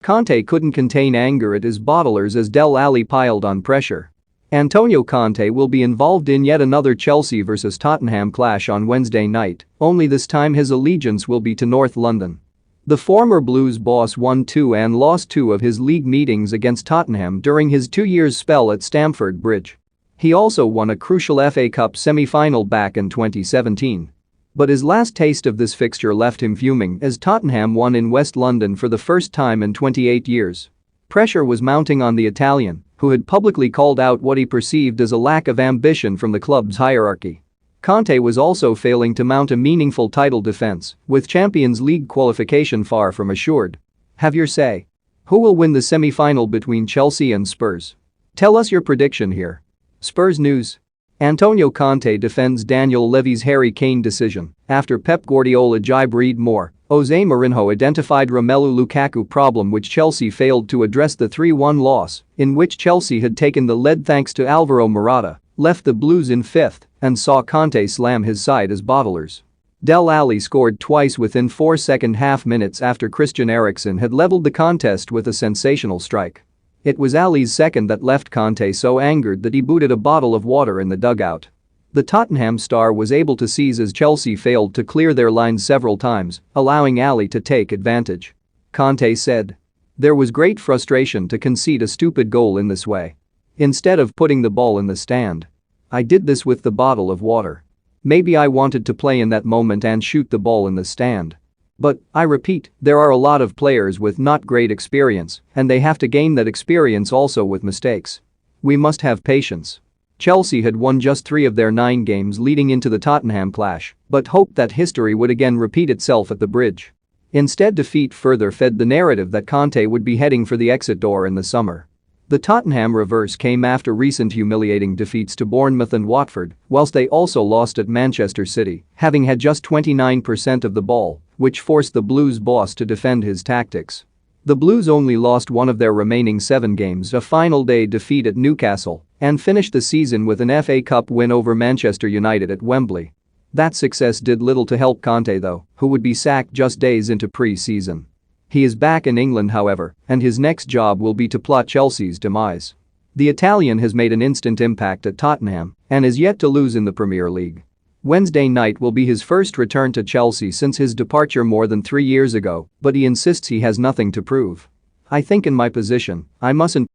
Conte couldn't contain anger at his bottlers as Dele Alli piled on pressure. Antonio Conte will be involved in yet another Chelsea vs Tottenham clash on Wednesday night, only this time his allegiance will be to North London. The former Blues boss won 2 and lost 2 of his league meetings against Tottenham during his 2-year spell at Stamford Bridge. He also won a crucial FA Cup semi-final back in 2017. But his last taste of this fixture left him fuming as Tottenham won in West London for the first time in 28 years. Pressure was mounting on the Italian, who had publicly called out what he perceived as a lack of ambition from the club's hierarchy. Conte was also failing to mount a meaningful title defense, with Champions League qualification far from assured. Have your say. Who will win the semi-final between Chelsea and Spurs? Tell us your prediction here. Spurs News. Antonio Conte defends Daniel Levy's Harry Kane decision after Pep Guardiola jibe read more. Jose Mourinho identified Romelu Lukaku problem which Chelsea failed to address. The 3-1 loss, in which Chelsea had taken the lead thanks to Alvaro Morata, left the Blues in 5th and saw Conte slam his side as bottlers. Dele Alli scored twice within 4 second-half minutes after Christian Eriksen had leveled the contest with a sensational strike. It was Alli's second that left Conte so angered that he booted a bottle of water in the dugout. The Tottenham star was able to seize as Chelsea failed to clear their lines several times, allowing Alli to take advantage. Conte said, "There was great frustration to concede a stupid goal in this way. Instead of putting the ball in the stand, I did this with the bottle of water. Maybe I wanted to play in that moment and shoot the ball in the stand. But, I repeat, there are a lot of players with not great experience, and they have to gain that experience also with mistakes. We must have patience." Chelsea had won just 3 of their 9 games leading into the Tottenham clash, but hoped that history would again repeat itself at the Bridge. Instead, defeat further fed the narrative that Conte would be heading for the exit door in the summer. The Tottenham reverse came after recent humiliating defeats to Bournemouth and Watford, whilst they also lost at Manchester City, having had just 29% of the ball, which forced the Blues boss to defend his tactics. The Blues only lost 1 of their remaining 7 games, a final day defeat at Newcastle, and finished the season with an FA Cup win over Manchester United at Wembley. That success did little to help Conte though, who would be sacked just days into pre-season. He is back in England however, and his next job will be to plot Chelsea's demise. The Italian has made an instant impact at Tottenham and is yet to lose in the Premier League. Wednesday night will be his first return to Chelsea since his departure more than 3 years ago, but he insists he has nothing to prove. "I think in my position, I mustn't